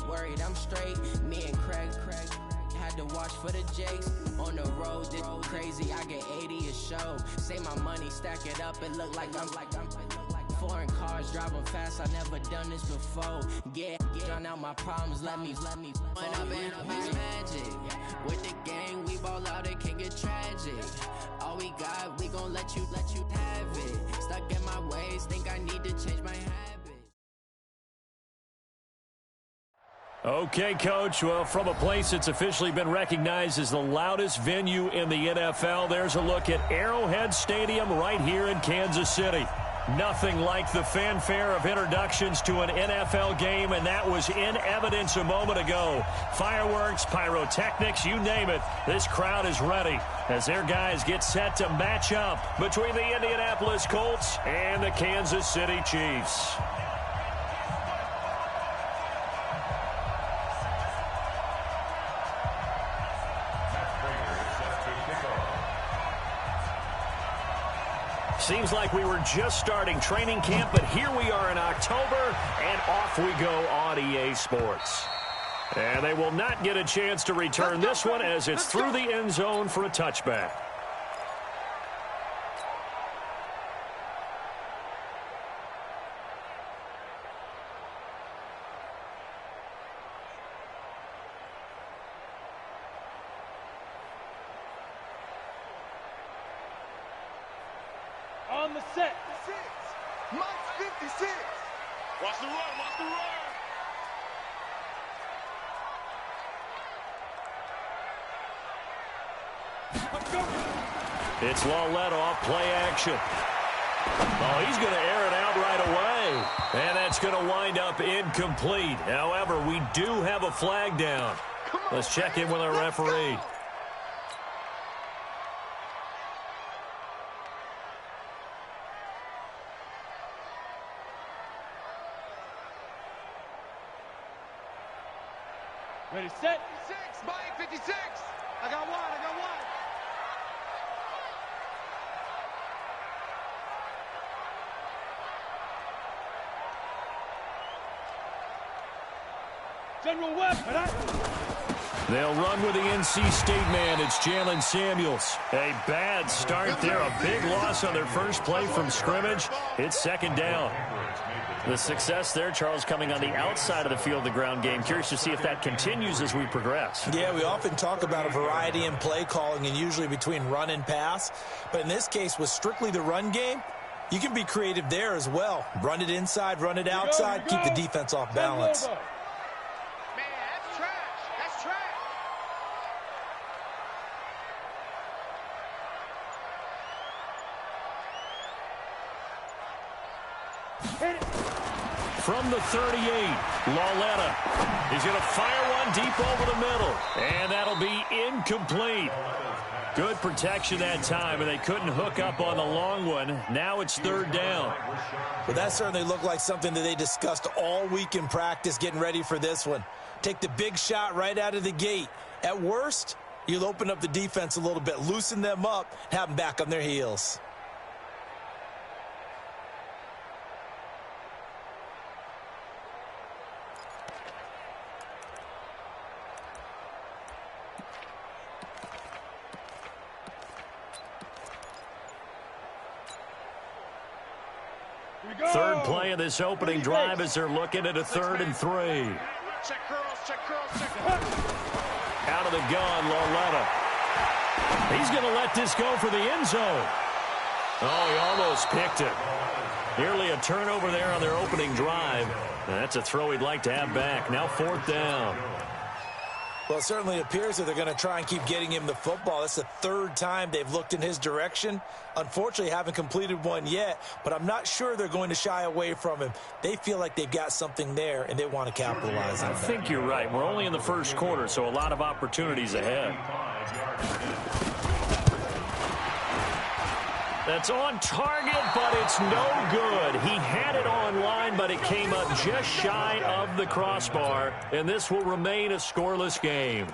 worried I'm straight. Me and Craig had to watch for the Jakes. On the road, this crazy, I get 80 a show. Say my money, stack it up, it look like I'm foreign cars, driving fast, I never done this before. Drown out my problems, let me When I've been up is magic. With the gang, we ball out, it can get tragic. All we got, we gon' let you have it. Stuck in my ways, think I need to change my habit. Okay, Coach. Well, from a place that's officially been recognized as the loudest venue in the NFL, there's a look at Arrowhead Stadium right here in Kansas City. Nothing like the fanfare of introductions to an NFL game, and that was in evidence a moment ago. Fireworks, pyrotechnics, you name it. This crowd is ready as their guys get set to match up between the Indianapolis Colts and the Kansas City Chiefs. Seems like we were just starting training camp, but here we are in October, and off we go on EA Sports. And they will not get a chance to return this one as it's through the end zone for a touchback. On the set. Mike 56. Watch the run, watch the run. Let's go. It's Lawlett off play action. Oh, he's going to air it out right away. And that's going to wind up incomplete. However, we do have a flag down. Let's check in with our referee. Ready, set. 56, Mike 56. I got one. General Webb. They'll run with the NC State man. It's Jalen Samuels. A bad start there. A big loss on their first play from scrimmage. It's second down. The success there, Charles, coming on the outside of the field, the ground game. Curious to see if that continues as we progress. Yeah, we often talk about a variety in play calling and usually between run and pass. But in this case, with strictly the run game, you can be creative there as well. Run it inside, run it outside, keep the defense off balance. Man, that's trash. That's trash. Hit it. From the 38, Lawlett. He's going to fire one deep over the middle. And that'll be incomplete. Good protection that time, and they couldn't hook up on the long one. Now it's third down. But that certainly looked like something that they discussed all week in practice getting ready for this one. Take the big shot right out of the gate. At worst, you'll open up the defense a little bit, loosen them up, and have them back on their heels. Third play of this opening drive as they're looking at a 3rd and 3. Check curls, check curls, check. Out of the gun, Lawlett. He's going to let this go for the end zone. Oh, he almost picked it. Nearly a turnover there on their opening drive. That's a throw he'd like to have back. Now 4th down. Well, it certainly appears that they're going to try and keep getting him the football. That's the 3rd time they've looked in his direction. Unfortunately, haven't completed one yet, but I'm not sure they're going to shy away from him. They feel like they've got something there, and they want to capitalize on it. I think you're right. We're only in the first quarter, so a lot of opportunities ahead. That's on target, but it's no good. He had it on line, but it came up just shy of the crossbar, and this will remain a scoreless game.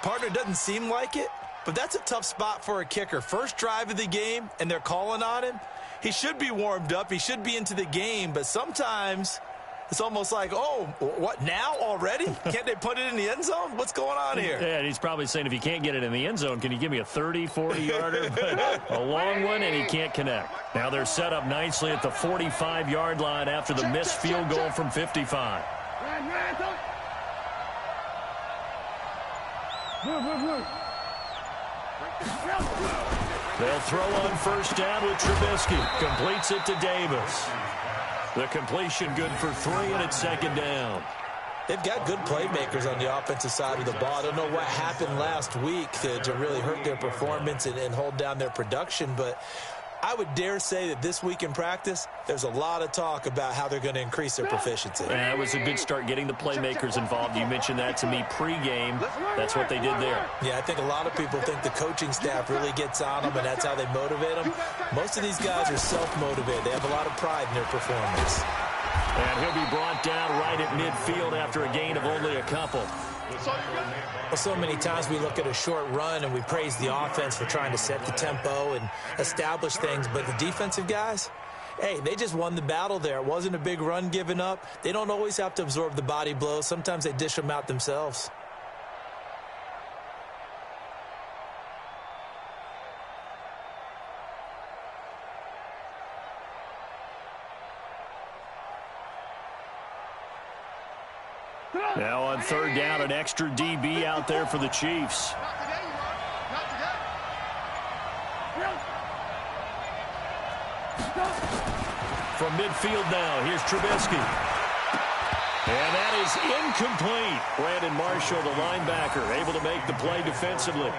Partner, doesn't seem like it, but that's a tough spot for a kicker. First drive of the game, and they're calling on him. He should be warmed up. He should be into the game, but sometimes It's almost like, oh, what, now already? Can't they put it in the end zone? What's going on here? Yeah, he's probably saying, if you can't get it in the end zone, can you give me a 30, 40-yarder? A long one, and he can't connect. Now they're set up nicely at the 45-yard line after the missed field goal from 55. They'll throw on first down with Trubisky. Completes it to Davis. The completion good for 3, and it's second down. They've got good playmakers on the offensive side of the ball. I don't know what happened last week to really hurt their performance and hold down their production, but I would dare say that this week in practice, there's a lot of talk about how they're going to increase their proficiency. Yeah, it was a good start getting the playmakers involved. You mentioned that to me pregame. That's what they did there. Yeah, I think a lot of people think the coaching staff really gets on them, and that's how they motivate them. Most of these guys are self-motivated. They have a lot of pride in their performance. And he'll be brought down right at midfield after a gain of only a couple. Well, so many times we look at a short run and we praise the offense for trying to set the tempo and establish things, but the defensive guys, hey, they just won the battle there. It wasn't a big run given up. They don't always have to absorb the body blows. Sometimes they dish them out themselves. Now on third down, an extra DB out there for the Chiefs. From midfield now, here's Trubisky. And that is incomplete. Brandon Marshall, the linebacker, able to make the play defensively.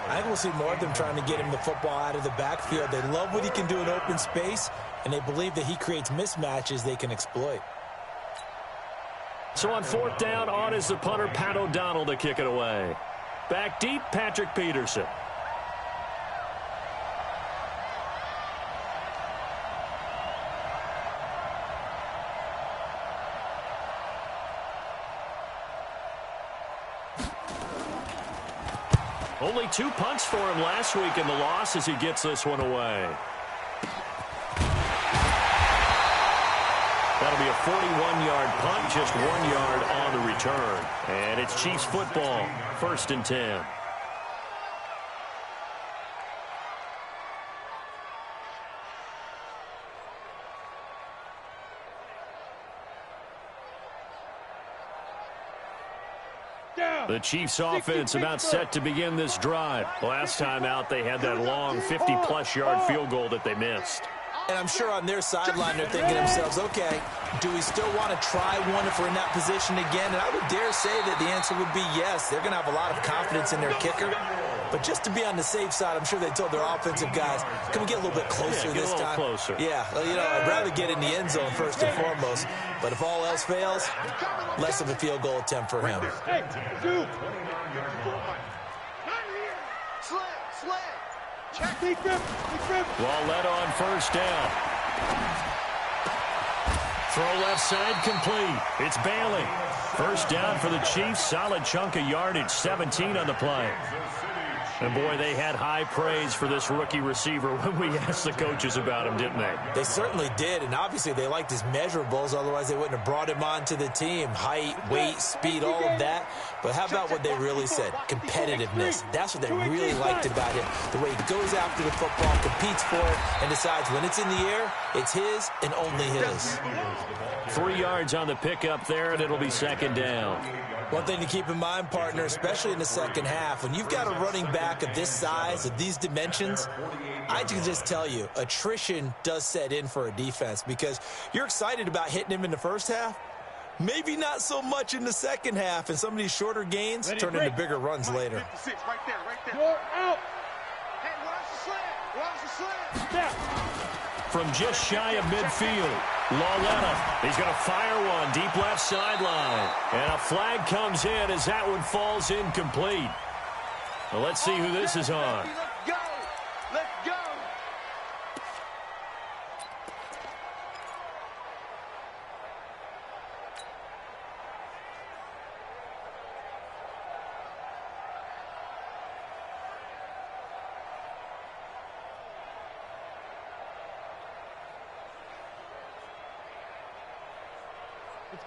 I think we'll see more of them trying to get him the football out of the backfield. They love what he can do in open space, and they believe that he creates mismatches they can exploit. So on fourth down, on is the punter, Pat O'Donnell, to kick it away. Back deep, Patrick Peterson. Only 2 punts for him last week in the loss as he gets this one away. That'll be a 41-yard punt, just 1 yard on the return. And it's Chiefs football, 1st and 10. The Chiefs offense about set to begin this drive. Last time out, they had that long 50-plus yard field goal that they missed. And I'm sure on their sideline they're thinking to themselves, okay, do we still want to try one if we're in that position again? And I would dare say that the answer would be yes. They're going to have a lot of confidence in their kicker. But just to be on the safe side, I'm sure they told their offensive guys, can we get a little bit closer this time? Closer. Yeah, you know, I'd rather get in the end zone first and foremost. But if all else fails, less of a field goal attempt for him. Hey, dude. Slam. Check. Big grip. Well led on first down. Throw left side complete. It's Bailey. First down for the Chiefs. Solid chunk of yardage. 17 on the play. And, boy, they had high praise for this rookie receiver when we asked the coaches about him, didn't they? They certainly did, and obviously they liked his measurables. Otherwise, they wouldn't have brought him onto the team. Height, weight, speed, all of that. But how about what they really said? Competitiveness. That's what they really liked about him. The way he goes after the football, competes for it, and decides when it's in the air, it's his and only his. 3 yards on the pickup there, and it'll be second down. One thing to keep in mind, partner, especially in the second half, when you've got a running back of this size, of these dimensions, I can just tell you, attrition does set in for a defense because you're excited about hitting him in the first half. Maybe not so much in the second half, and some of these shorter gains turn into bigger runs later. 56, right there. You're out. Hey, watch the slant. Step. From just shy of midfield, Lauletta, he's going to fire one deep left sideline. And a flag comes in as that one falls incomplete. Well, let's see who this is on. Let's go.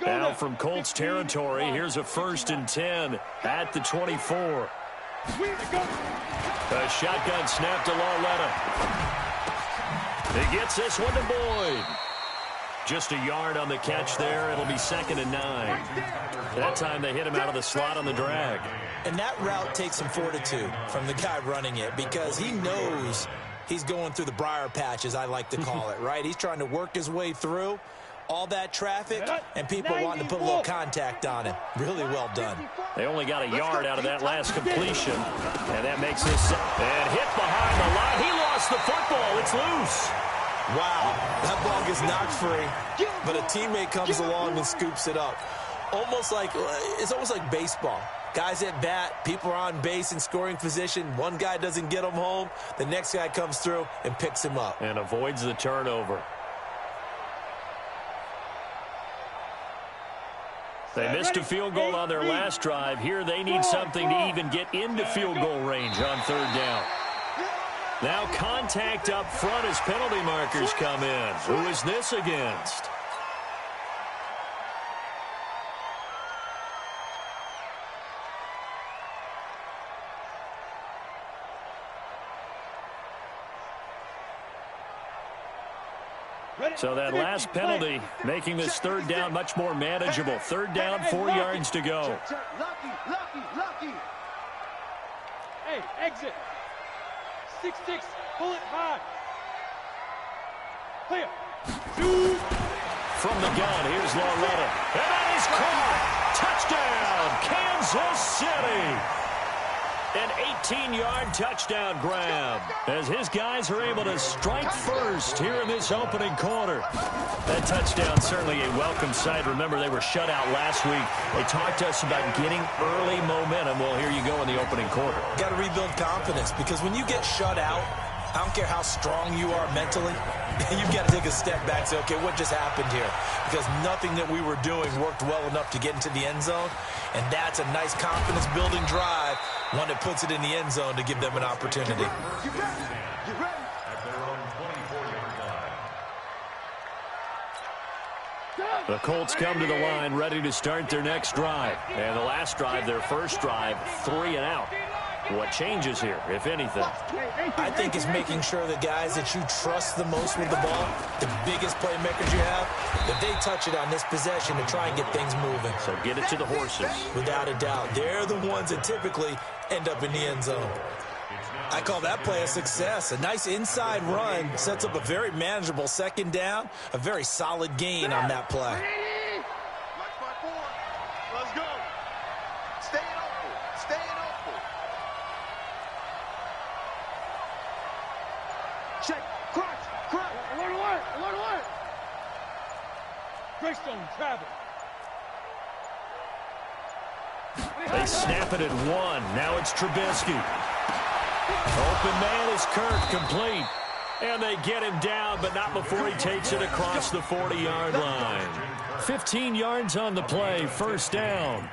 Now from Colts territory, here's a 1st and 10 at the 24. A shotgun snap to Lauletta. He gets this one to Boyd. Just a yard on the catch there. It'll be 2nd and 9. That time they hit him out of the slot on the drag. And that route takes some fortitude from the guy running it because he knows he's going through the briar patch, as I like to call it, right? He's trying to work his way through all that traffic and people wanting to put a little contact on him. Really well done. They only got a yard out of that last completion, and that makes this and hit behind the line. He lost the football. It's loose. Wow, that ball gets knocked free, but a teammate comes along and scoops it up. It's almost like baseball. Guys at bat, people are on base in scoring position. One guy doesn't get him home. The next guy comes through and picks him up. And avoids the turnover. They missed a field goal on their last drive. Here they need something to even get into field goal range on 3rd down. Now contact up front as penalty markers come in. Who is this against? So that last penalty making this 3rd down much more manageable. 3rd down, 4 yards to go. Lucky. Hey, exit. 6-6, bullet high. Clear. From the gun, here's Lauletta. And that is caught. Touchdown, Kansas City. An 18-yard touchdown grab as his guys are able to strike first here in this opening quarter. That touchdown certainly a welcome sight. Remember, they were shut out last week. They talked to us about getting early momentum. Well, here you go in the opening quarter. Got to rebuild confidence because when you get shut out, I don't care how strong you are mentally, you've got to take a step back and say, okay, what just happened here? Because nothing that we were doing worked well enough to get into the end zone, and that's a nice confidence-building drive, one that puts it in the end zone to give them an opportunity. Get ready. The Colts come to the line ready to start their next drive. And the last drive, their first drive, 3 and out. What changes here, if anything? I think it's making sure the guys that you trust the most with the ball, the biggest playmakers you have, that they touch it on this possession to try and get things moving. So get it to the horses. Without a doubt. They're the ones that typically end up in the end zone. I call that play a success. A nice inside run sets up a very manageable 2nd down, a very solid gain on that play. Let's go. Staying open. Check. Crunch. Alert. Greystone travel. They snap it at 1. Now it's Trubisky. Open man is Kirk, complete. And they get him down, but not before he takes it across the 40-yard line. 15 yards on the play, 1st down.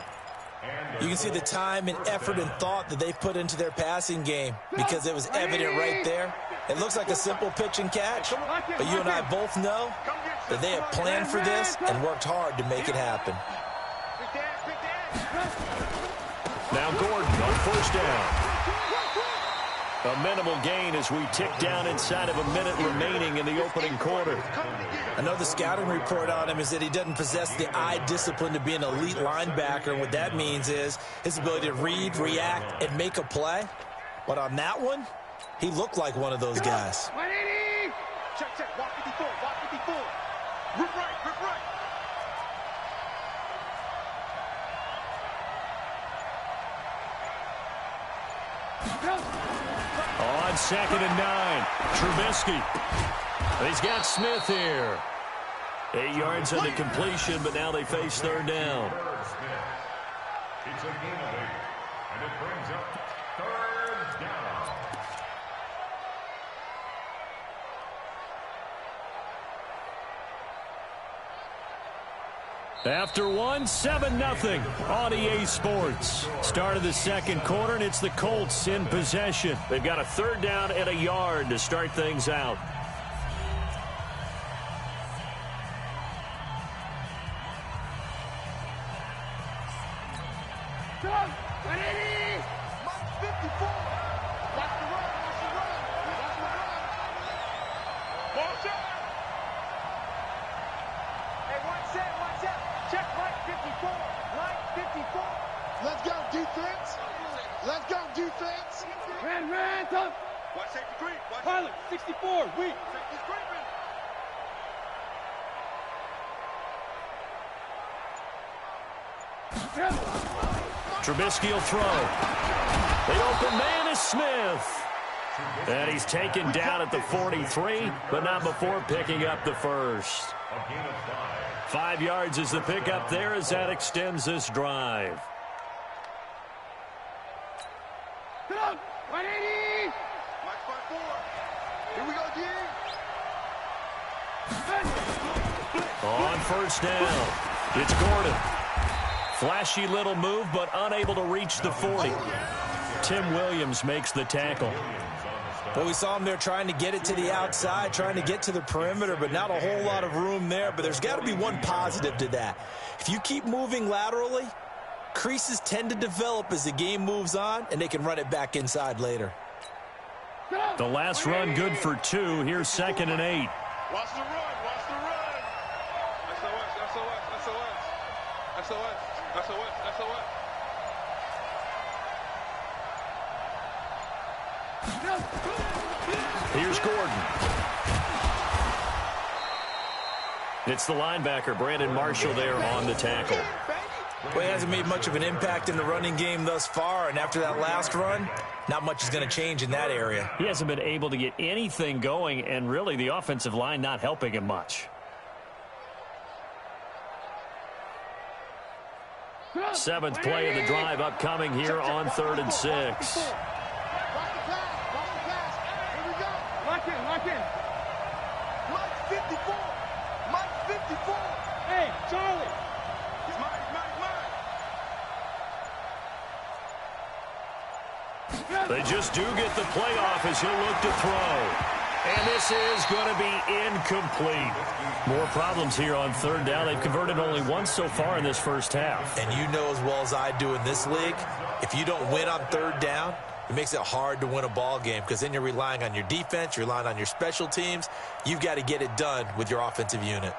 You can see the time and effort and thought that they've put into their passing game because it was evident right there. It looks like a simple pitch and catch, but you and I both know that they have planned for this and worked hard to make it happen. Now Gordon on 1st down. A minimal gain as we tick down inside of a minute remaining in the opening quarter. I know the scouting report on him is that he doesn't possess the eye discipline to be an elite linebacker. And what that means is his ability to read, react, and make a play. But on that one, he looked like one of those guys. 180. Check. Walk 54. Rip right. On 2nd and 9, Trubisky. He's got Smith here. 8 yards on the completion, but now they face 3rd down. It's a gain of 8, and it brings up 3rd down. After 7-0 on EA Sports. Start of the 2nd quarter, and it's the Colts in possession. They've got a 3rd down and a yard to start things out. Mike 54. Watch the run. Watch the run. Watch the run. Ball shot. Hey, watch that. Check Mike 54. Mike 54. Let's go, defense. Let's go, defense. Ran, tough. Watch safety creep. Pilot, 64, weak. Safety's creeping. Trubisky will throw. The open man is Smith. And he's taken down at the 43, but not before picking up the first. 5 yards is the pickup there as that extends this drive. Get up, 180. Mike 54. Here we go, D. On first down, it's Gordon. Flashy little move, but unable to reach the 40. Tim Williams makes the tackle. Well, we saw him there trying to get it to the outside, trying to get to the perimeter, but not a whole lot of room there. But there's got to be one positive to that. If you keep moving laterally, creases tend to develop as the game moves on, and they can run it back inside later. The last run good for 2. Here's 2nd and 8. Watch the run. Watch the run. SOS. Here's Gordon. It's the linebacker, Brandon Marshall, there on the tackle. Well, he hasn't made much of an impact in the running game thus far, and after that last run, not much is going to change in that area. He hasn't been able to get anything going, and really the offensive line not helping him much. 7th play of the drive upcoming here on 3rd and 6. Watch the pass. Here we go. Lock in. Mike 54. Mike 54. Hey, Charlie. He's mine. They just do get the play off as he'll look to throw. And this is going to be incomplete. More problems here on 3rd down. They've converted only once so far in this first half. And you know as well as I do in this league, if you don't win on 3rd down, it makes it hard to win a ball game because then you're relying on your defense, you're relying on your special teams. You've got to get it done with your offensive unit.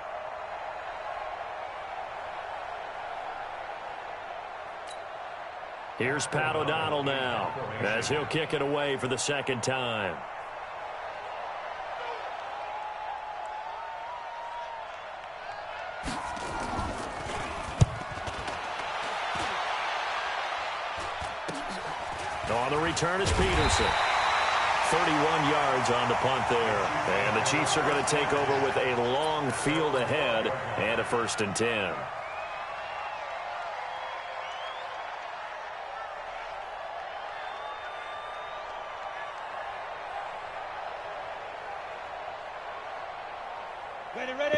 Here's Pat O'Donnell now as he'll kick it away for the 2nd time. On the return is Peterson. 31 yards on the punt there. And the Chiefs are going to take over with a long field ahead and a 1st and 10.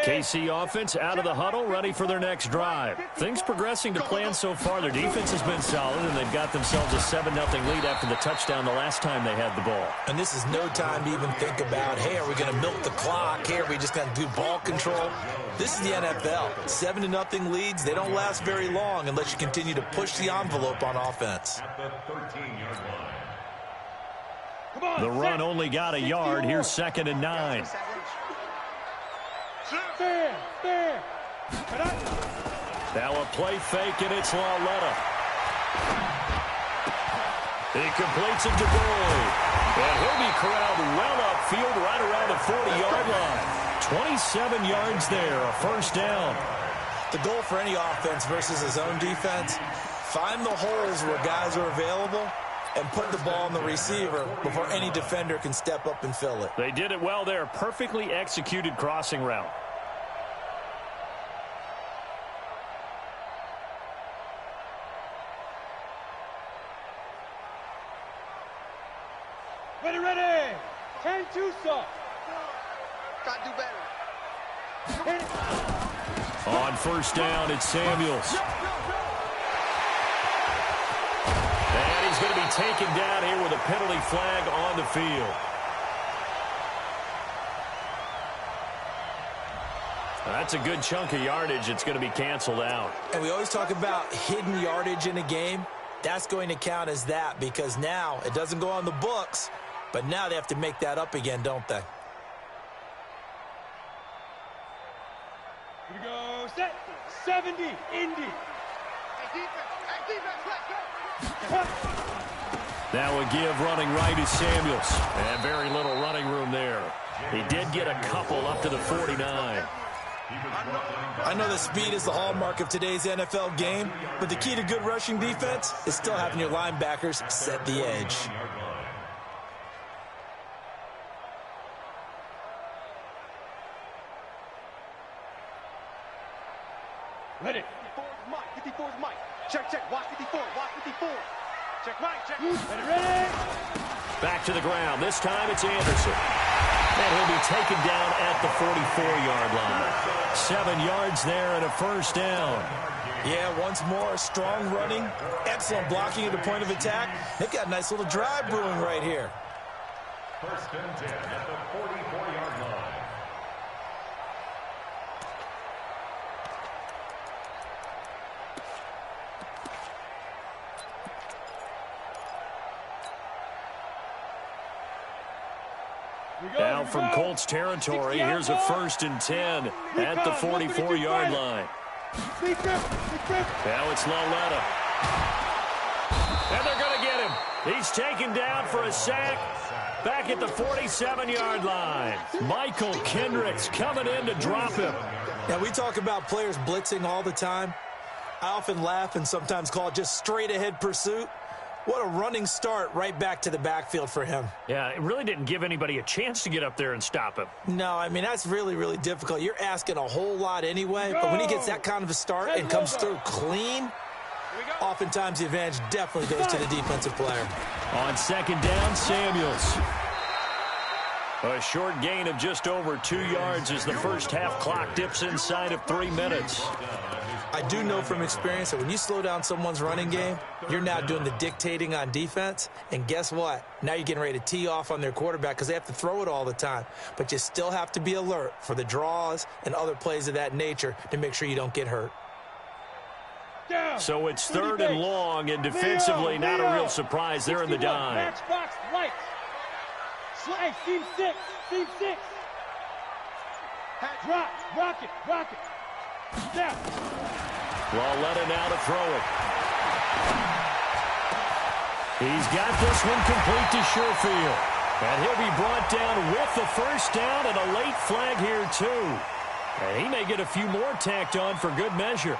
KC offense out of the huddle, ready for their next drive. Things progressing to plan so far. Their defense has been solid, and they've got themselves a 7-0 lead after the touchdown the last time they had the ball. And this is no time to even think about, hey, are we going to milk the clock? Hey, are we just going to do ball control? This is the NFL. 7-0 leads, they don't last very long unless you continue to push the envelope on offense. At the 13-yard line. The run only got a yard. Here's 2nd and 9. Fair. Now a play fake, and it's Lauletta. He completes it to Boyd. And he'll be corralled well upfield right around the 40-yard line. 27 yards there, a 1st down. The goal for any offense versus his own defense, find the holes where guys are available and put the ball on the receiver before any defender can step up and fill it. They did it well there. Perfectly executed crossing route. Ready. 10-2 stop. Got to do better. On 1st down, it's Samuels. And he's going to be taken down here with a penalty flag on the field. That's a good chunk of yardage. It's going to be canceled out. And we always talk about hidden yardage in a game. that's going to count as that because now it doesn't go on the books, but now they have to make that up again, don't they? Here we go. Set. 70. Indy. Now a give running right is Samuels. And very little running room there. He did get a couple up to the 49. I know that speed is the hallmark of today's NFL game, but the key to good rushing defense is still having your linebackers set the edge. Ready. 54 is Mike. 54 is Mike. Check, check. Watch 54. Watch 54. Check Mike. Check. Ready. Back to the ground. This time it's Anderson. And he'll be taken down at the 44-yard line. 7 yards there and a first down. Yeah, once more, strong running, excellent blocking at the point of attack. They've got a nice little drive brewing right here. First and 10 at the 44-yard line. Now from Colts territory, here's a first and 10 at the 44-yard line. Now it's Laletta. And they're going to get him. He's taken down for a sack back at the 47-yard line. Michael Kendricks coming in to drop him. Now, we talk about players blitzing all the time. I often laugh and sometimes call it just straight-ahead pursuit. What a running start right back to the backfield for him. Yeah, it really didn't give anybody a chance to get up there and stop him. No, I mean, that's really, really difficult. You're asking a whole lot anyway, but when he gets that kind of a start and comes through clean, oftentimes the advantage definitely goes to the defensive player. On second down, Samuels. A short gain of just over 2 yards as the first half clock dips inside of 3 minutes. I do know from experience that when you slow down someone's running game, you're now doing the dictating on defense. And guess what? Now you're getting ready to tee off on their quarterback because they have to throw it all the time. But you still have to be alert for the draws and other plays of that nature to make sure you don't get hurt. So it's third and long, and defensively not a real surprise. They're in the dime. Matchbox lights. Hey, team 6. Team 6. Drop. Rocket. Rocket. Down. Laletta now to throw it. He's got this one complete to Sherfield. And he'll be brought down with the first down and a late flag here, too. And he may get a few more tacked on for good measure.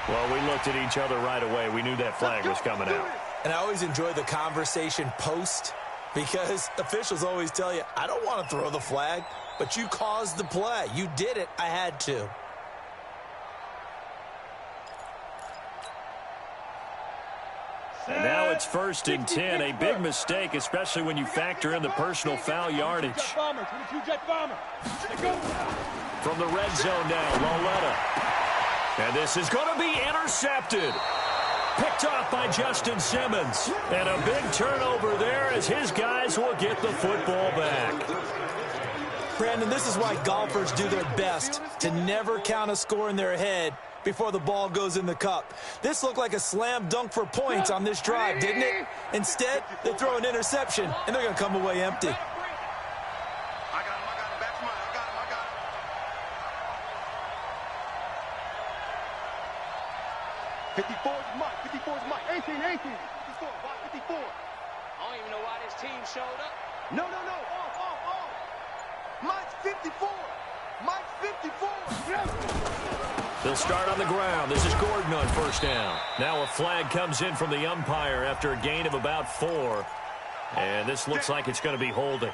Well, we looked at each other right away. We knew that flag was coming out. And I always enjoy the conversation post because officials always tell you, I don't want to throw the flag, but you caused the play. You did it. I had to. And now it's first and 10. A big mistake, especially when you factor in the personal foul yardage. From the red zone now, Laletta. And this is going to be intercepted. Picked off by Justin Simmons. And a big turnover there as his guys will get the football back. Brandon, this is why golfers do their best to never count a score in their head before the ball goes in the cup. This looked like a slam dunk for points on this drive, didn't it? Instead, they throw an interception, and they're going to come away empty. I got him. Back to mine. I got him. 54 is Mike. 54 is Mike. 18. 54. Watch 54. I don't even know why this team showed up. No. Off. Mike's 54. Mike's 54. They'll start on the ground. This is Gordon on first down. Now a flag comes in from the umpire after a gain of about 4. And this looks like it's going to be holding.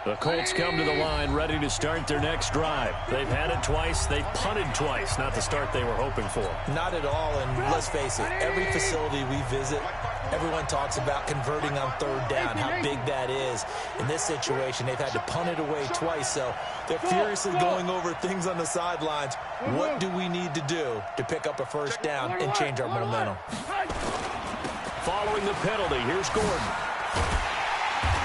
The Colts come to the line ready to start their next drive. They've had it twice. They've punted twice. Not the start they were hoping for. Not at all, and let's face it, every facility we visit, everyone talks about converting on third down, how big that is. In this situation, they've had to punt it away twice, so they're furiously going over things on the sidelines. What do we need to do to pick up a first down and change our momentum? Following the penalty, here's Gordon.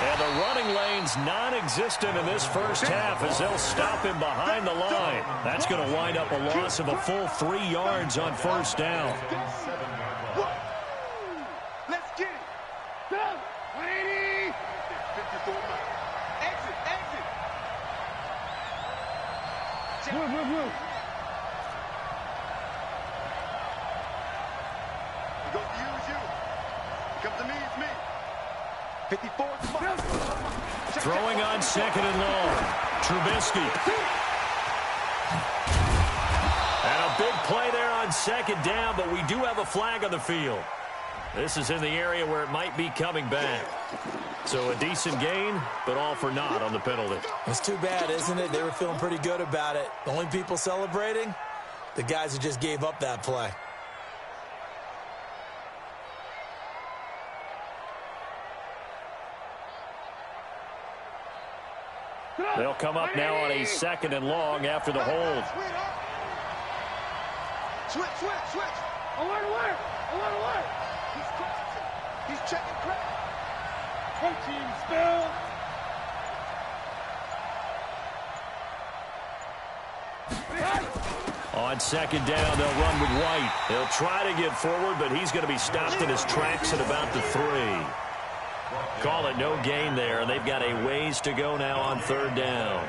And the running lane's non-existent in this first half as they'll stop him behind the line. That's going to wind up a loss of a full 3 yards on first down. Let's get it. 20. 54. Exit. Move. We're going to use you. Come to me, it's me. 54. Throwing on second and long. Trubisky. And a big play there on second down, but we do have a flag on the field. This is in the area where it might be coming back. So a decent gain, but all for naught on the penalty. It's too bad, isn't it? They were feeling pretty good about it. The only people celebrating, the guys who just gave up that play. They'll come up now on a second and long after the hold. Switch. Alert. He's crossing. He's checking crack. Protein spill. On second down, they'll run with White. They'll try to get forward, but he's going to be stopped in his tracks at about the 3. Call it no gain there, and they've got a ways to go now on third down.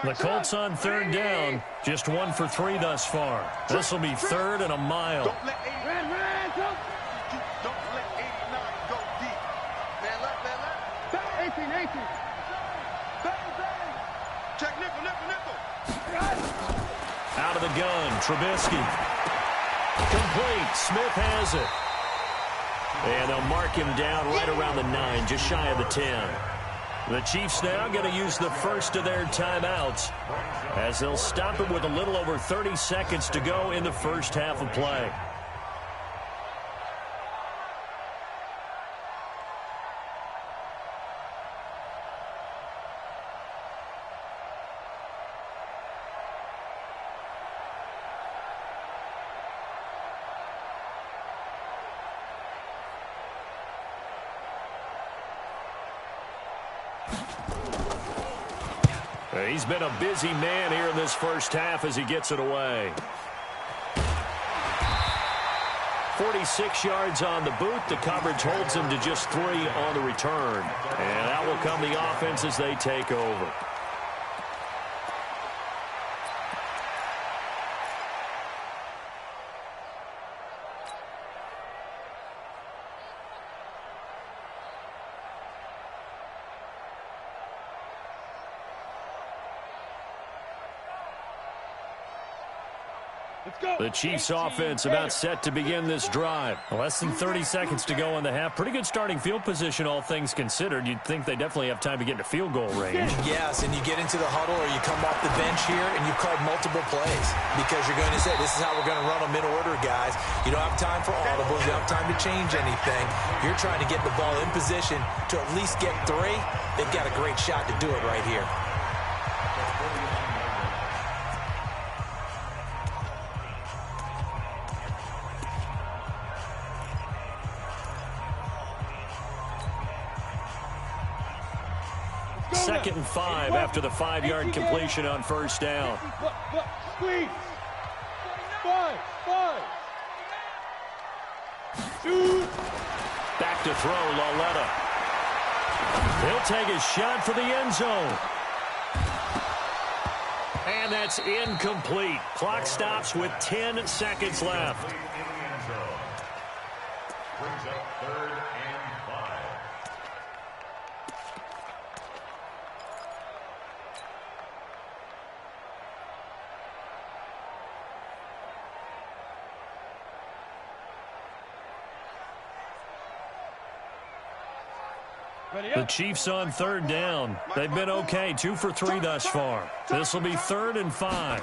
The Colts on third down, just 1 for 3 thus far. This will be 3rd and a mile. Don't let 89 go deep. Man left. 18. Check nickel. Out of the gun, Trubisky. Complete, Smith has it. And they'll mark him down right around the 9, just shy of the 10. The Chiefs now going to use the first of their timeouts as they'll stop it with a little over 30 seconds to go in the first half of play. He's been a busy man here in this first half as he gets it away. 46 yards on the boot. The coverage holds him to just 3 on the return. And out will come the offense as they take over. The Chiefs offense about set to begin this drive. Less than 30 seconds to go in the half. Pretty good starting field position, all things considered. You'd think they definitely have time to get to field goal range. Yes, and you get into the huddle or you come off the bench here and you've called multiple plays because you're going to say, this is how we're going to run them in order, guys. You don't have time for audibles. You don't have time to change anything. You're trying to get the ball in position to at least get 3. They've got a great shot to do it right here. Second and 5 after the 5-yard completion on first down. Squeeze. 5. Shoot. Back to throw, Lauletta. He'll take his shot for the end zone. And that's incomplete. Clock stops with 10 seconds left. The Chiefs on third down. They've been okay, 2 for 3 thus far. This will be 3rd and 5.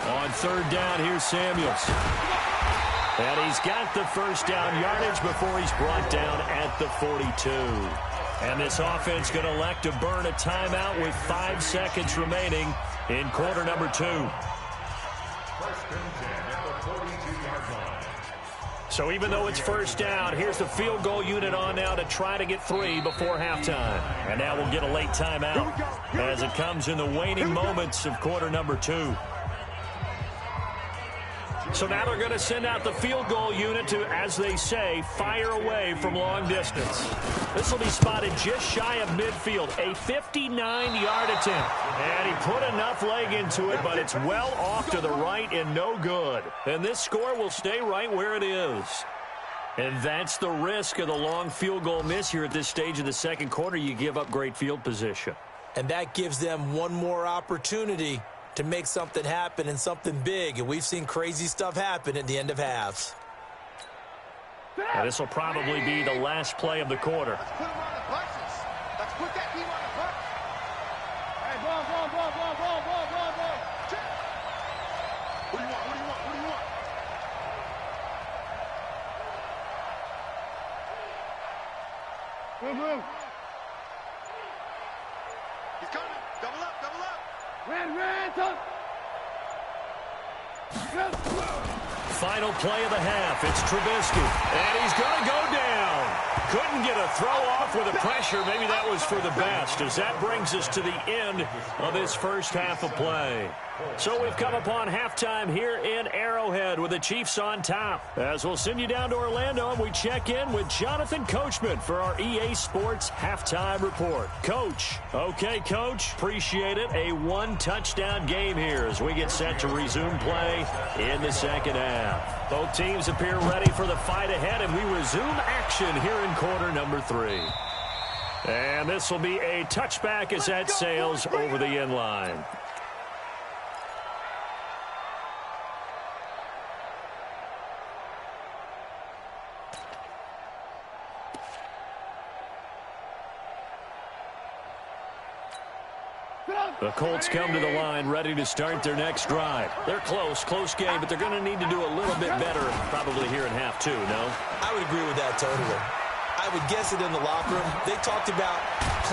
On third down, here's Samuels. And he's got the first down yardage before he's brought down at the 42. And this offense going to elect to burn a timeout with 5 seconds remaining in quarter number 2. So even though it's first down, here's the field goal unit on now to try to get 3 before halftime. And now we'll get a late timeout as it comes in the waning moments of quarter number 2. So now they're going to send out the field goal unit to, as they say, fire away from long distance. This will be spotted just shy of midfield, a 59-yard attempt. And he put enough leg into it, but it's well off to the right and no good. And this score will stay right where it is. And that's the risk of the long field goal miss here at this stage of the second quarter. You give up great field position. And that gives them one more opportunity to make something happen and something big. And we've seen crazy stuff happen at the end of halves. And this will probably be the last play of the quarter. Let's put them on the buses. Let's put that team on the bus. Hey, ball. Check. What do you want? Move. He's coming. Double up. Ran, top. Final play of the half. It's Trubisky. And he's going to go down. Couldn't get a throw off with the pressure. Maybe that was for the best, as that brings us to the end of this first half of play. So we've come upon halftime here in Arrowhead with the Chiefs on top. As we'll send you down to Orlando and we check in with Jonathan Coachman for our EA Sports Halftime Report. Coach. Okay, Coach. Appreciate it. A 1-touchdown game here as we get set to resume play in the second half. Both teams appear ready for the fight ahead, and we resume action here in quarter number 3. And this will be a touchback as that sails over the end line. The Colts come to the line ready to start their next drive. They're close game, but they're going to need to do a little bit better probably here in half 2, no? I would agree with that totally. I would guess it in the locker room. They talked about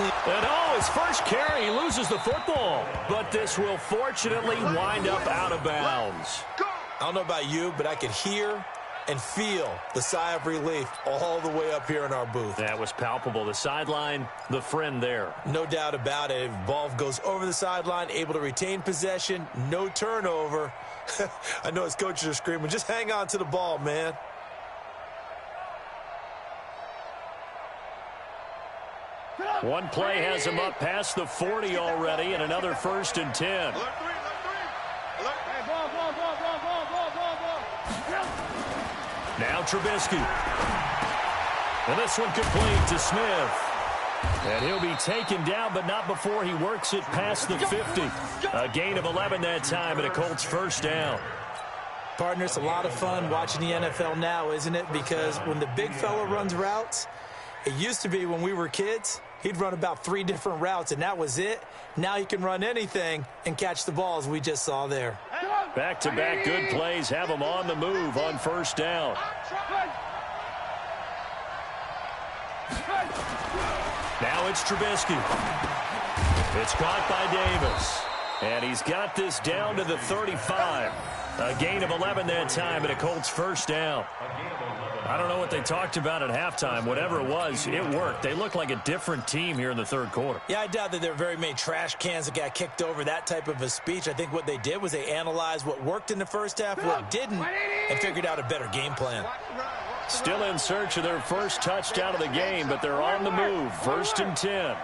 And his first carry, he loses the football. But this will fortunately wind up out of bounds. I don't know about you, but I could hear and feel the sigh of relief all the way up here in our booth. That was palpable. The sideline, the friend there. No doubt about it. Ball goes over the sideline, able to retain possession, no turnover. I know his coaches are screaming, just hang on to the ball, man. One play has him up past the 40 already, and another 1st and 10. Now Trubisky. And this one complete to Smith. And he'll be taken down, but not before he works it past the 50. A gain of 11 that time, and a Colts first down. Partner, it's a lot of fun watching the NFL now, isn't it? Because when the big fella runs routes, it used to be when we were kids, he'd run about 3 different routes, and that was it. Now he can run anything and catch the ball, as we just saw there. Back-to-back good plays have him on the move on first down. Now it's Trubisky. It's caught by Davis. And he's got this down to the 35. A gain of 11 that time, and a Colts first down. I don't know what they talked about at halftime. Whatever it was, it worked. They look like a different team here in the third quarter. Yeah, I doubt that there are very many trash cans that got kicked over, that type of a speech. I think what they did was they analyzed what worked in the first half, what didn't, and figured out a better game plan. Still in search of their first touchdown of the game, but they're on the move. 1st and 10.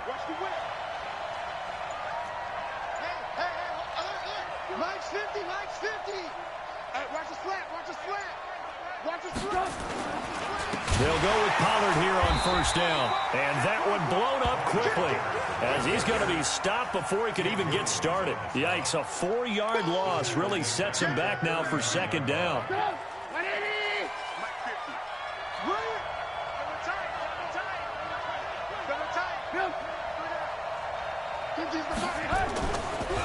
They'll go with Pollard here on first down. And that one blown up quickly as he's going to be stopped before he could even get started. Yikes, a 4-yard loss really sets him back now for second down.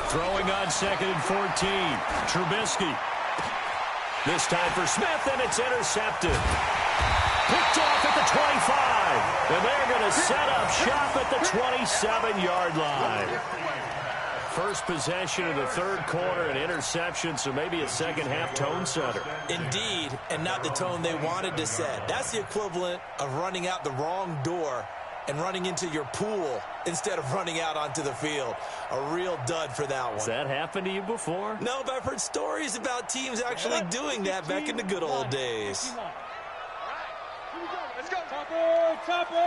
Throwing on 2nd and 14. Trubisky. This time for Smith, and it's intercepted. Picked off at the 25. And they're going to set up shop at the 27-yard line. First possession of the third quarter, an interception, so maybe a second-half tone setter. Indeed, and not the tone they wanted to set. That's the equivalent of running out the wrong door and running into your pool instead of running out onto the field. A real dud for that one. Has that happened to you before? No, but I've heard stories about teams actually doing that back in the good old days. Let's go. Topper.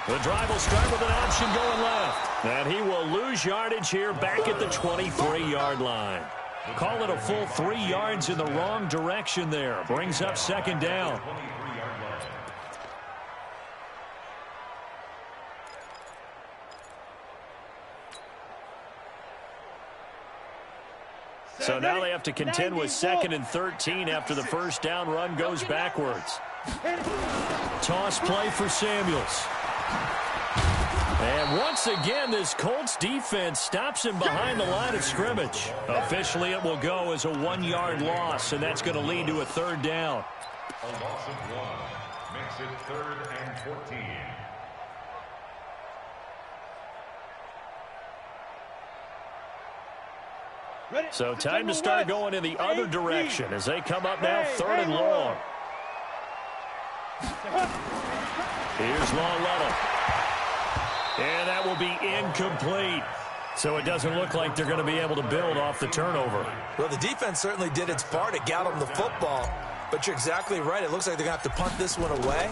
The drive will start with an option going left. And he will lose yardage here back at the 23-yard line. Call it a full 3 yards in the wrong direction there. Brings up second down. So now they have to contend with 2nd and 13 after the first down run goes backwards. Toss play for Samuels. And once again, this Colts defense stops him behind the line of scrimmage. Officially, it will go as a 1-yard loss, and that's going to lead to a third down. A loss of 1 makes it 3rd and 14. So time to start going in the other direction as they come up now 3rd and long. Here's Long. And that will be incomplete. So it doesn't look like they're going to be able to build off the turnover. Well, the defense certainly did its part to get them the football. But you're exactly right. It looks like they're going to have to punt this one away.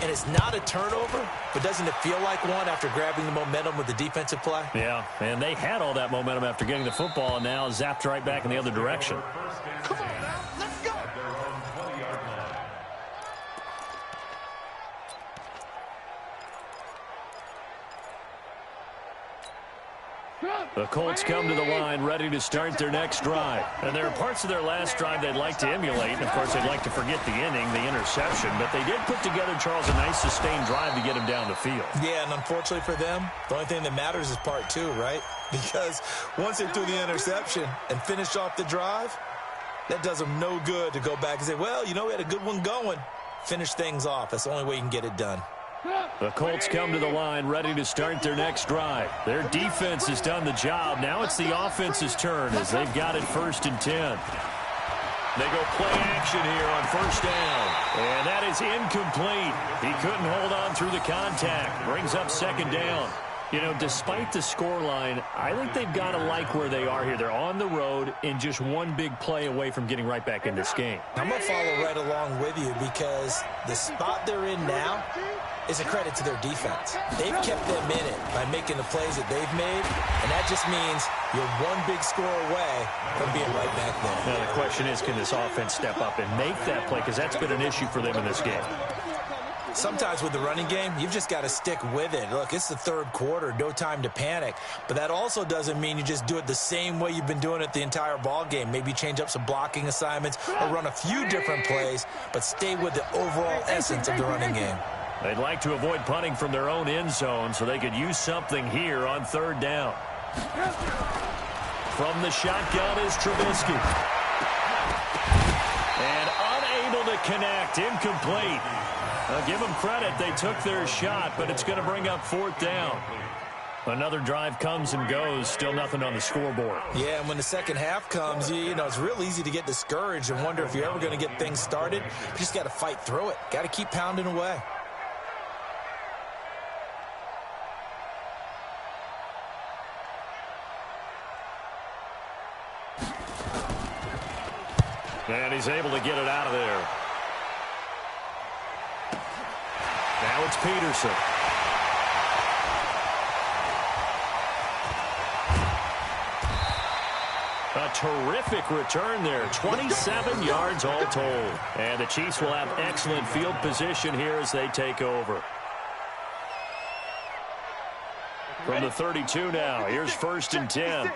And it's not a turnover, but doesn't it feel like one after grabbing the momentum with the defensive play? Yeah, and they had all that momentum after getting the football and now zapped right back in the other direction. Come on now, let's go. The Colts come to the line ready to start their next drive. And there are parts of their last drive they'd like to emulate. And, of course, they'd like to forget the inning, the interception. But they did put together, Charles, a nice sustained drive to get him down the field. Yeah, and unfortunately for them, the only thing that matters is part 2, right? Because once they threw the interception and finished off the drive, that does them no good to go back and say, well, you know, we had a good one going. Finish things off. That's the only way you can get it done. The Colts come to the line ready to start their next drive. Their defense has done the job. Now it's the offense's turn as they've got it 1st and 10. They go play action here on 1st down. And that is incomplete. He couldn't hold on through the contact. Brings up 2nd down. You know, despite the scoreline, I think they've got to like where they are here. They're on the road and just one big play away from getting right back in this game. I'm going to follow right along with you because the spot they're in now is a credit to their defense. They've kept them in it by making the plays that they've made, and that just means you're one big score away from being right back there. Now the question is, can this offense step up and make that play? Because that's been an issue for them in this game. Sometimes with the running game, you've just got to stick with it. Look, it's the 3rd quarter, no time to panic. But that also doesn't mean you just do it the same way you've been doing it the entire ball game. Maybe change up some blocking assignments or run a few different plays, but stay with the overall essence of the running game. They'd like to avoid punting from their own end zone so they could use something here on 3rd down. From the shotgun is Trubisky. And unable to connect, incomplete. Give them credit, they took their shot, but it's going to bring up 4th down. Another drive comes and goes, still nothing on the scoreboard. Yeah, and when the second half comes, you know, it's real easy to get discouraged and wonder if you're ever going to get things started. You just got to fight through it. Got to keep pounding away. And he's able to get it out of there. Now it's Peterson. A terrific return there. 27 yards all told. And the Chiefs will have excellent field position here as they take over. From the 32 now, here's 1st and 10.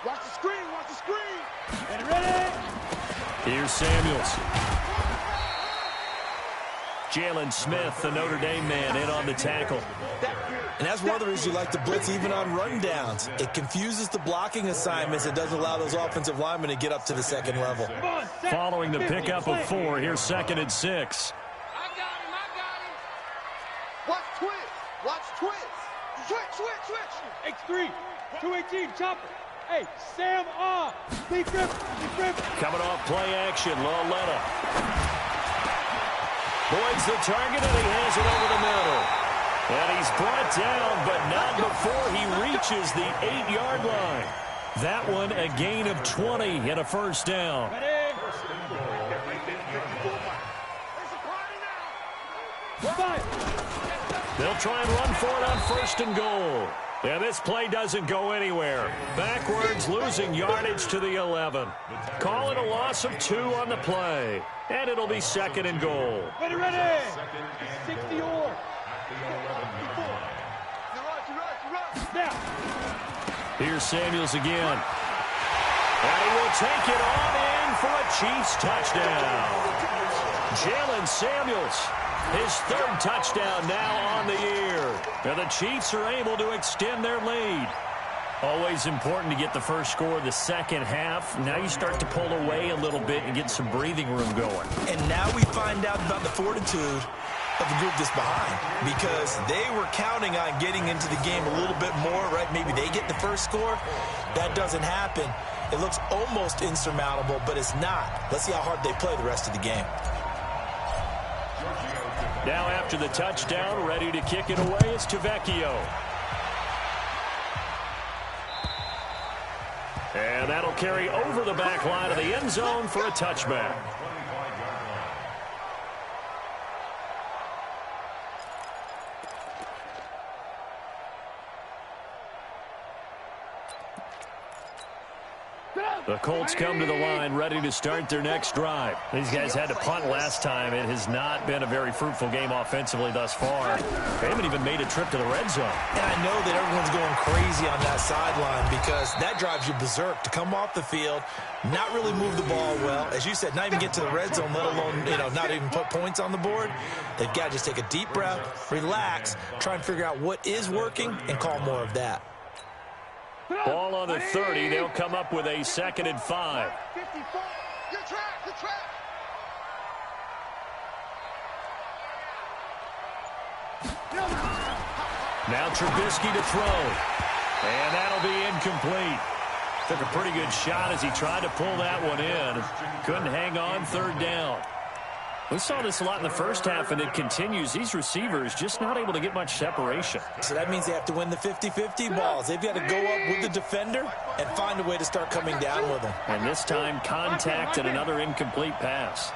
Watch the screen, watch the screen. Get ready. Here's Samuels. Jalen Smith, the Notre Dame man, in on the tackle. And that's one of the reasons you like to blitz even on rundowns. It confuses the blocking assignments. It doesn't allow those offensive linemen to get up to the second level. Following the pickup of 4, here's 2nd and 6. I got him. Watch twist. Watch twist. Switch. X3, 218, chopper. Hey, Sam off. Deep rip. Coming off play action, Loletta. Boyd's the target, and he has it over the middle. And he's brought down, but not before he reaches the 8-yard line. That one a gain of 20 and a first down. They'll try and run for it on 1st and goal. And this play doesn't go anywhere. Backwards, losing yardage to the 11. Call it a loss of 2 on the play. And it'll be 2nd and goal. Ready. 60 or. Now. Here's Samuels again. And he will take it on in for a Chiefs touchdown. Jalen Samuels, his 3rd touchdown now on the year. And the Chiefs are able to extend their lead. Always important to get the first score of the second half. Now you start to pull away a little bit and get some breathing room going. And now we find out about the fortitude of the group that's behind, because they were counting on getting into the game a little bit more, right? Maybe they get the first score. That doesn't happen. It looks almost insurmountable, but it's not. Let's see how hard they play the rest of the game. Now after the touchdown, ready to kick it away is Tavecchio. And that'll carry over the back line of the end zone for a touchback. The Colts come to the line ready to start their next drive. These guys had to punt last time. It has not been a very fruitful game offensively thus far. They haven't even made a trip to the red zone. And I know that everyone's going crazy on that sideline because that drives you berserk to come off the field, not really move the ball well. As you said, not even get to the red zone, let alone, not even put points on the board. They've got to just take a deep breath, relax, try and figure out what is working and call more of that. Ball on the 30. They'll come up with a 2nd and 5. 54. Good track. Now Trubisky to throw. And that'll be incomplete. Took a pretty good shot as he tried to pull that one in. Couldn't hang on 3rd down. We saw this a lot in the first half, and it continues. These receivers just not able to get much separation. So that means they have to win the 50-50 balls. They've got to go up with the defender and find a way to start coming down with them. And this time, contact and another incomplete pass.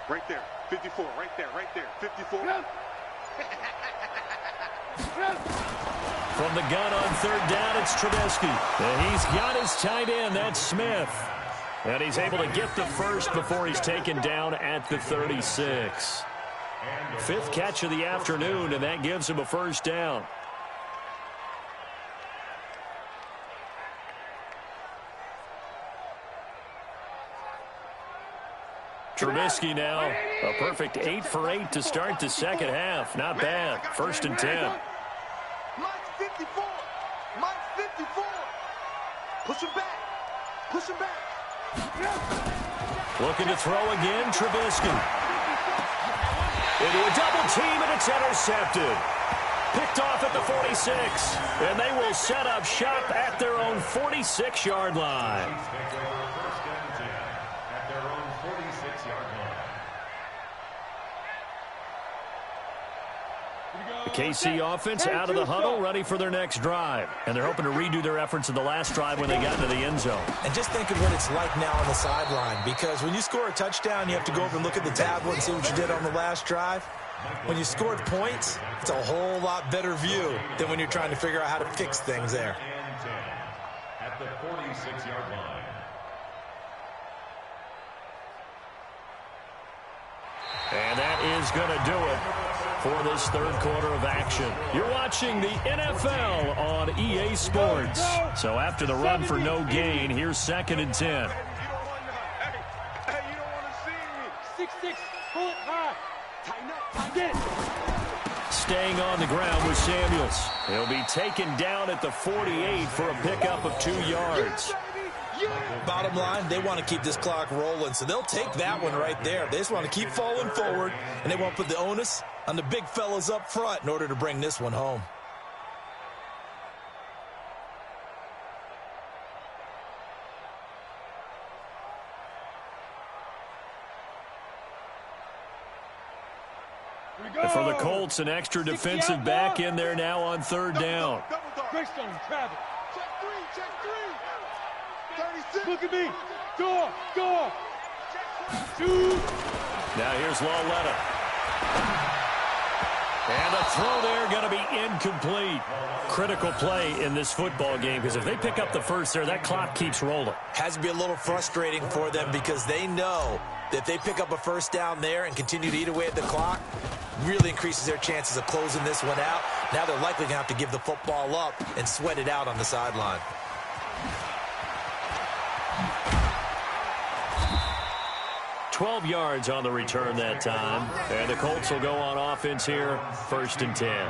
Right there. 54. Right there. 54. From the gun on 3rd down, it's Trubisky. And he's got his tight end, that's Smith. And he's able to get the first before he's taken down at the 36. 5th catch of the afternoon, and that gives him a first down. Trubisky now, a perfect 8 for 8 to start the second half. Not bad. 1st and 10. Mike's 54. Push him back. Looking to throw again, Trubisky. Into a double team, and it's intercepted. Picked off at the 46. And they will set up shop at their own 46-yard line. The KC offense out of the huddle, ready for their next drive. And they're hoping to redo their efforts in the last drive when they got into the end zone. And just think of what it's like now on the sideline, because when you score a touchdown, you have to go over and look at the tablet and see what you did on the last drive. When you scored points, it's a whole lot better view than when you're trying to figure out how to fix things there. At the 46-yard line. And that is going to do it for this third quarter of action. You're watching the NFL on EA Sports. So after the run for no gain, here's 2nd and 10. Hey, you don't want to see me. 6-6, pull it high. Tighten up, get it. Staying on the ground with Samuels. He'll be taken down at the 48 for a pickup of 2 yards. Bottom line, they want to keep this clock rolling, so they'll take that one right there. They just want to keep falling forward, and they want to put the onus on the big fellas up front in order to bring this one home. For the Colts, an extra defensive back in there now on 3rd down. Greystone, travel. Check three. 36. Look at me. Go. Shoot. Now here's Lawletta. And a throw there going to be incomplete. Critical play in this football game, because if they pick up the first there, that clock keeps rolling. Has to be a little frustrating for them because they know that if they pick up a first down there and continue to eat away at the clock, really increases their chances of closing this one out. Now they're likely going to have to give the football up and sweat it out on the sideline. $12 yards on the return that time. And the Colts will go on offense here, 1st and 10.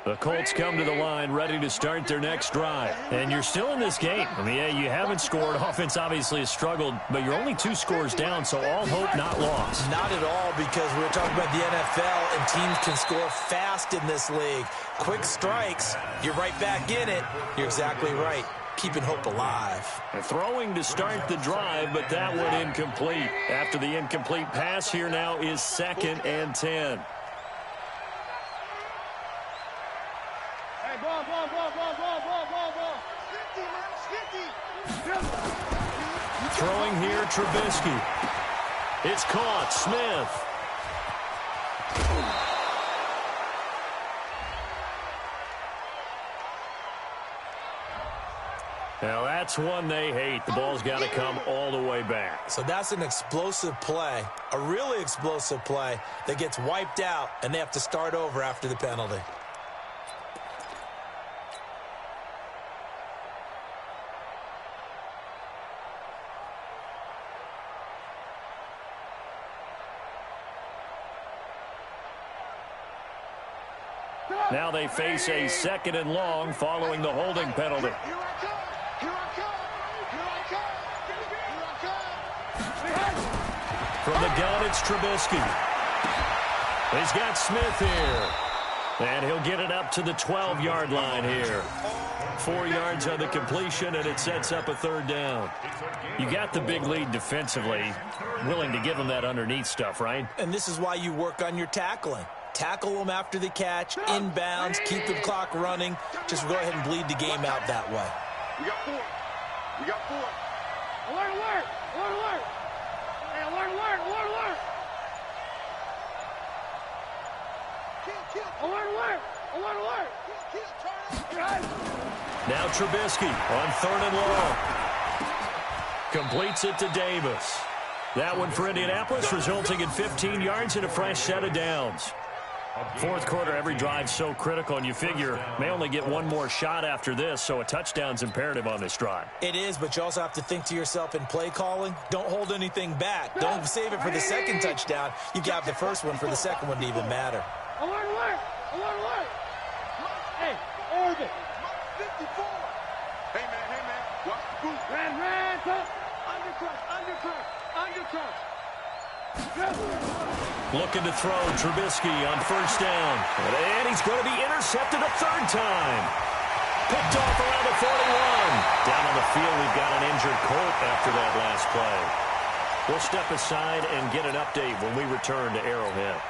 The Colts come to the line ready to start their next drive. And you're still in this game. I mean, yeah, you haven't scored. Offense obviously has struggled, but you're only 2 scores down, so all hope not lost. Not at all, because we're talking about the NFL, and teams can score fast in this league. Quick strikes, you're right back in it. You're exactly right. Keeping hope alive. Throwing to start the drive, but that one incomplete. After the incomplete pass, here now is 2nd and 10. Throwing here, Trubisky. It's caught. Smith. Now that's one they hate. The ball's got to come all the way back. So that's an explosive play, a really explosive play that gets wiped out, and they have to start over after the penalty. Now they face a 2nd and long following the holding penalty. From the gun, it's Trubisky. He's got Smith here. And he'll get it up to the 12-yard line here. 4 yards on the completion, and it sets up a 3rd down. You got the big lead defensively. Willing to give them that underneath stuff, right? And this is why you work on your tackling. Tackle them after the catch, inbounds, keep the clock running. Just go ahead and bleed the game out that way. We got 4. Alert, alert. Hey, alert. Alert. Now Trubisky on 3rd and long. Completes it to Davis. That one for Indianapolis, resulting in 15 yards and a fresh set of downs. 4th quarter, every drive's so critical, and you figure may only get one more shot after this, so a touchdown's imperative on this drive. It is, but you also have to think to yourself in play calling, don't hold anything back. Don't save it for the 2nd touchdown. You got the first one for the 2nd one to even matter. Alert. Hey, Irvin. 54. Hey, man. Watch the boot. Ran, top. Undercut. Looking to throw, Trubisky on 1st down. And he's going to be intercepted a 3rd time. Picked off around the 41. Down on the field, we've got an injured Colt after that last play. We'll step aside and get an update when we return to Arrowhead.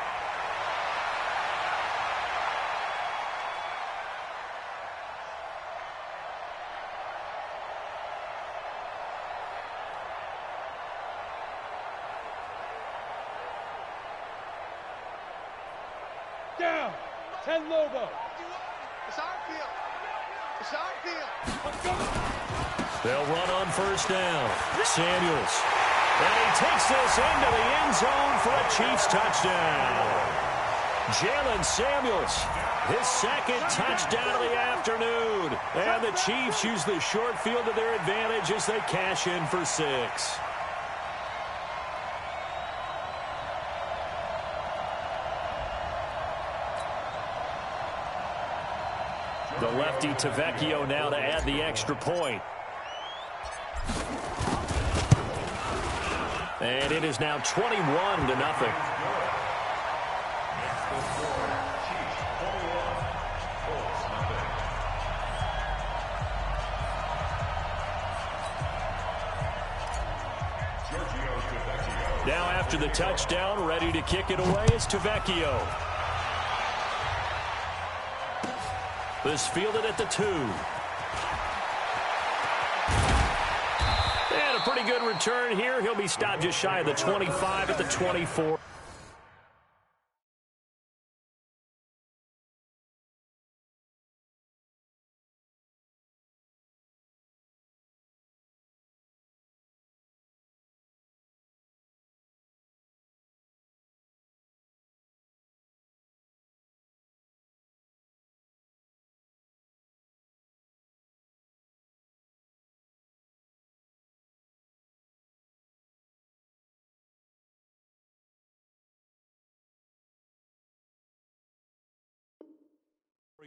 down. 10 Lobo. It's our field. It's our field. Let's go. They'll run on first down. Samuels. And he takes this into the end zone for a Chiefs touchdown. Jalen Samuels, his second touchdown of the afternoon. And the Chiefs use the short field to their advantage as they cash in for 6. The lefty Tavecchio now to add the extra point. And it is now 21-0. Now after the touchdown, ready to kick it away is Tavecchio. This fielded at the 2. And a pretty good return here. He'll be stopped just shy of the 25 at the 24.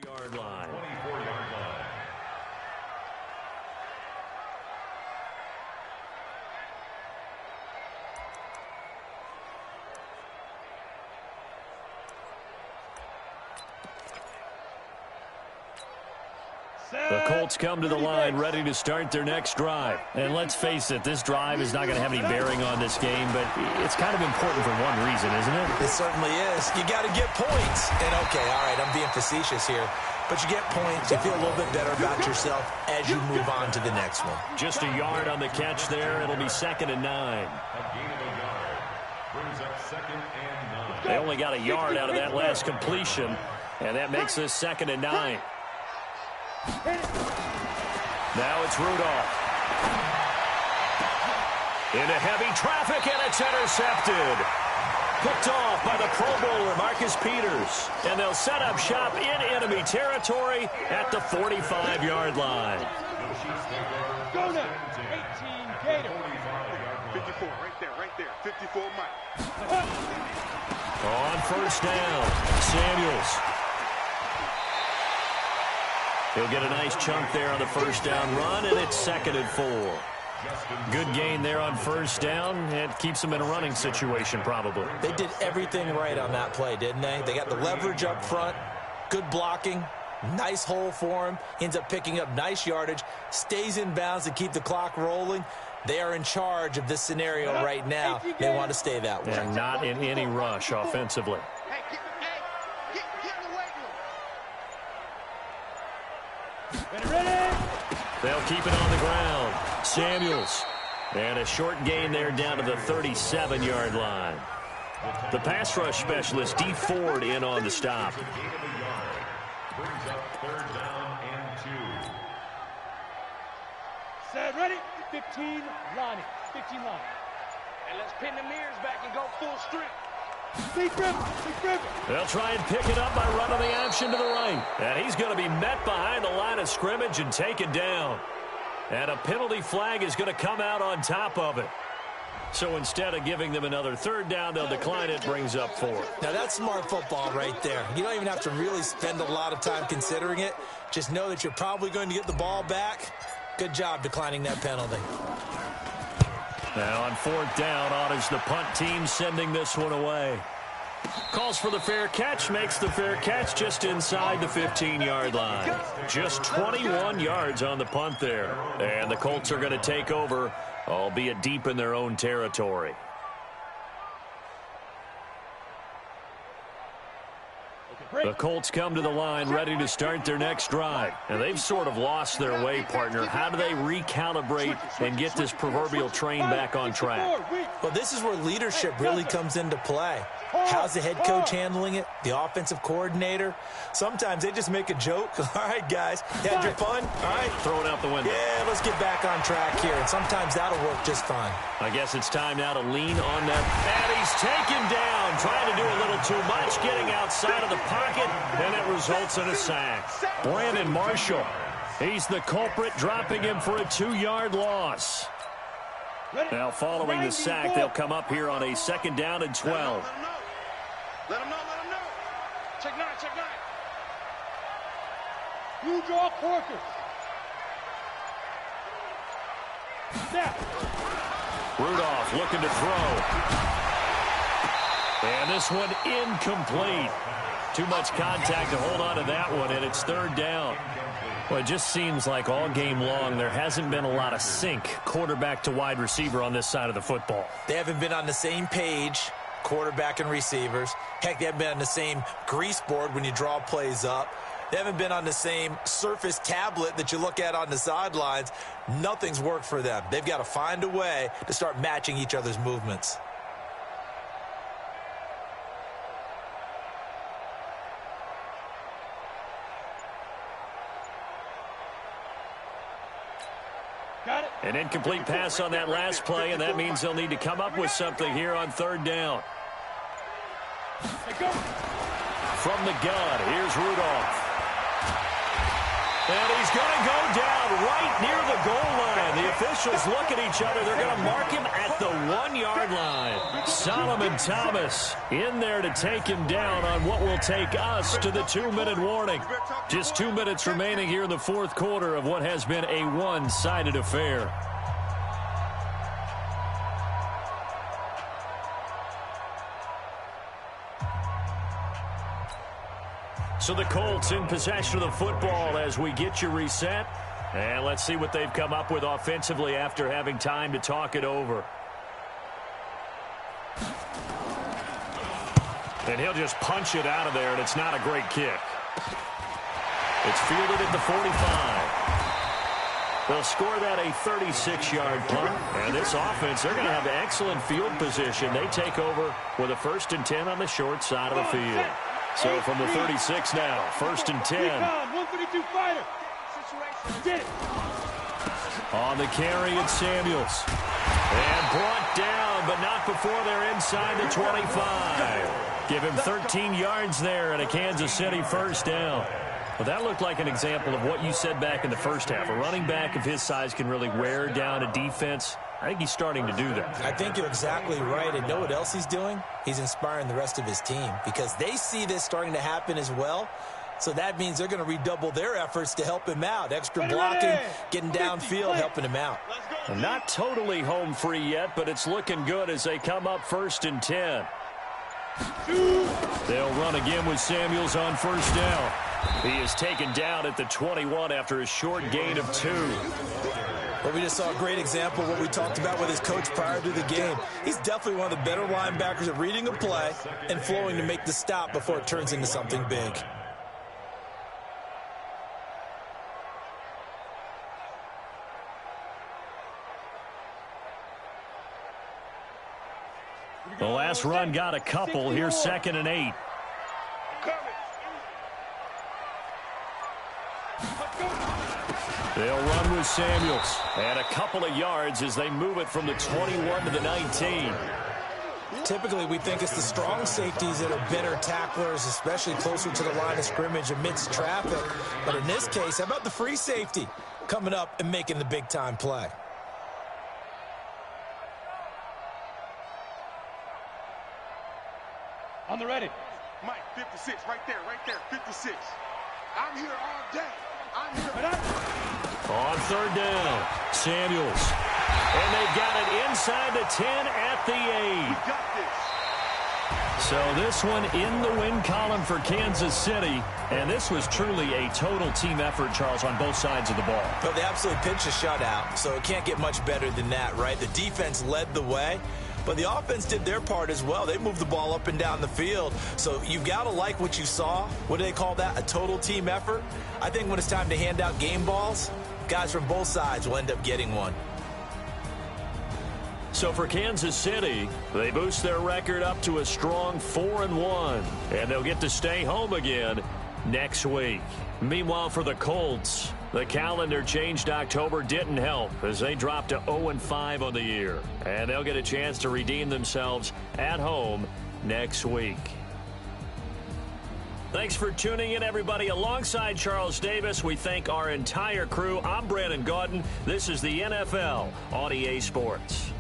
Yard line. 24-yard line. The Colts come to the line ready to start their next drive. And let's face it, this drive is not going to have any bearing on this game, but it's kind of important for one reason, isn't it? It certainly is. You got to get points. And, okay, all right, I'm being facetious here. But you get points, you feel a little bit better about yourself as you move on to the next one. Just a yard on the catch there. It'll be 2nd and 9. A gain of a yard brings up 2nd and 9. They only got a yard out of that last completion, and that makes this 2nd and 9. Now it's Rudolph. Into heavy traffic, and it's intercepted. Picked off by the Pro Bowler, Marcus Peters. And they'll set up shop in enemy territory at the 45-yard line. Go now. 18 Gator. 54, right there. 54 Mike. On first down, Samuels. He'll get a nice chunk there on the first down run, and it's 2nd and 4. Good gain there on first down. It keeps them in a running situation, probably. They did everything right on that play, didn't they? They got the leverage up front, good blocking, nice hole for him, ends up picking up nice yardage, stays in bounds to keep the clock rolling. They are in charge of this scenario right now. They want to stay that way. And not in any rush offensively. Hey, get in the weight room. Ready? They'll keep it on the ground. Samuels. And a short gain there down to the 37-yard line. The pass rush specialist, D. Ford, in on the stop. Brings up 3rd down and 2. Set, ready? 15, Lonnie. 15, Lonnie. And let's pin the mirrors back and go full strength. Big Griffin. They'll try and pick it up by running the option to the right. And he's going to be met behind the line of scrimmage and taken down. And a penalty flag is going to come out on top of it. So instead of giving them another 3rd down, they'll decline it, brings up 4. Now, that's smart football right there. You don't even have to really spend a lot of time considering it. Just know that you're probably going to get the ball back. Good job declining that penalty. Now on 4th down, honors the punt team, sending this one away. Calls for the fair catch, makes the fair catch just inside the 15-yard line. Just 21 yards on the punt there. And the Colts are going to take over, albeit deep in their own territory. Okay, The Colts come to the line ready to start their next drive. And they've sort of lost their way, partner. How do they recalibrate and get this proverbial train back on track? Well, this is where leadership really comes into play. How's the head coach handling it? The offensive coordinator? Sometimes they just make a joke. All right, guys, had your fun? All right. Throw it out the window. Yeah, let's get back on track here. And sometimes that'll work just fine. I guess it's time now to lean on that. And he's taken down, trying to do a little too much, getting outside of the pocket, and it results in a sack. Brandon Marshall, he's the culprit, dropping him for a 2-yard loss. Now, following the sack, they'll come up here on a 2nd down and 12. Let him know. Check 9. You draw Corker. Snap. Rudolph looking to throw. And this one incomplete. Too much contact to hold on to that one, and it's 3rd down. Well, it just seems like all game long there hasn't been a lot of sync quarterback to wide receiver on this side of the football. They haven't been on the same page, quarterback and receivers. Heck, they haven't been on the same grease board when you draw plays up. They haven't been on the same Surface tablet that you look at on the sidelines. Nothing's worked for them. They've got to find a way to start matching each other's movements. An incomplete pass on that last play, and that means they'll need to come up with something here on 3rd down. From the gun, here's Rudolph. And he's going to go down right near the goal line. The officials look at each other. They're going to mark him at the 1-yard line. Solomon Thomas in there to take him down on what will take us to the 2-minute warning. Just 2 minutes remaining here in the 4th quarter of what has been a one-sided affair. So the Colts in possession of the football as we get you reset. And let's see what they've come up with offensively after having time to talk it over. And he'll just punch it out of there, and it's not a great kick. It's fielded at the 45. They'll score that a 36-yard punt. And this offense, they're going to have excellent field position. They take over with a 1st and 10 on the short side of the field. So from the 36 now, 1st and 10. 152 fighter. Get it. On the carry, it's Samuels. And brought down, but not before they're inside the 25. Give him 13 yards there and a Kansas City 1st down. Well, that looked like an example of what you said back in the first half. A running back of his size can really wear down a defense. I think he's starting to do that. I think you're exactly right. And know what else he's doing? He's inspiring the rest of his team because they see this starting to happen as well. So that means they're going to redouble their efforts to help him out. Extra blocking, getting downfield, helping him out. Not totally home free yet, but it's looking good as they come up 1st and 10. They'll run again with Samuels on 1st down. He is taken down at the 21 after a short gain of 2. Well, we just saw a great example of what we talked about with his coach prior to the game. He's definitely one of the better linebackers at reading a play and flowing to make the stop before it turns into something big. The last run got a couple. Here's 2nd and 8. They'll run with Samuels. And a couple of yards as they move it from the 21 to the 19. Typically, we think it's the strong safeties that are better tacklers, especially closer to the line of scrimmage amidst traffic. But in this case, how about the free safety coming up and making the big-time play? On the ready. Mike, 56, right there, 56. I'm here all day. I'm here. On 3rd down, Samuels. And they've got it inside the 10 at the 8. We got this. So this one in the win column for Kansas City. And this was truly a total team effort, Charles, on both sides of the ball. Well, they absolutely pitched a shutout, so it can't get much better than that, right? The defense led the way. but the offense did their part as well. They moved the ball up and down the field. So you've got to like what you saw. What do they call that? A total team effort. I think when it's time to hand out game balls, guys from both sides will end up getting one. So for Kansas City, they boost their record up to a strong 4-1, and they'll get to stay home again next week. Meanwhile, for the Colts, the calendar changed October didn't help as they dropped to 0-5 on the year, and they'll get a chance to redeem themselves at home next week. Thanks for tuning in, everybody. Alongside Charles Davis, we thank our entire crew. I'm Brandon Gaudin. This is the NFL on EA Sports.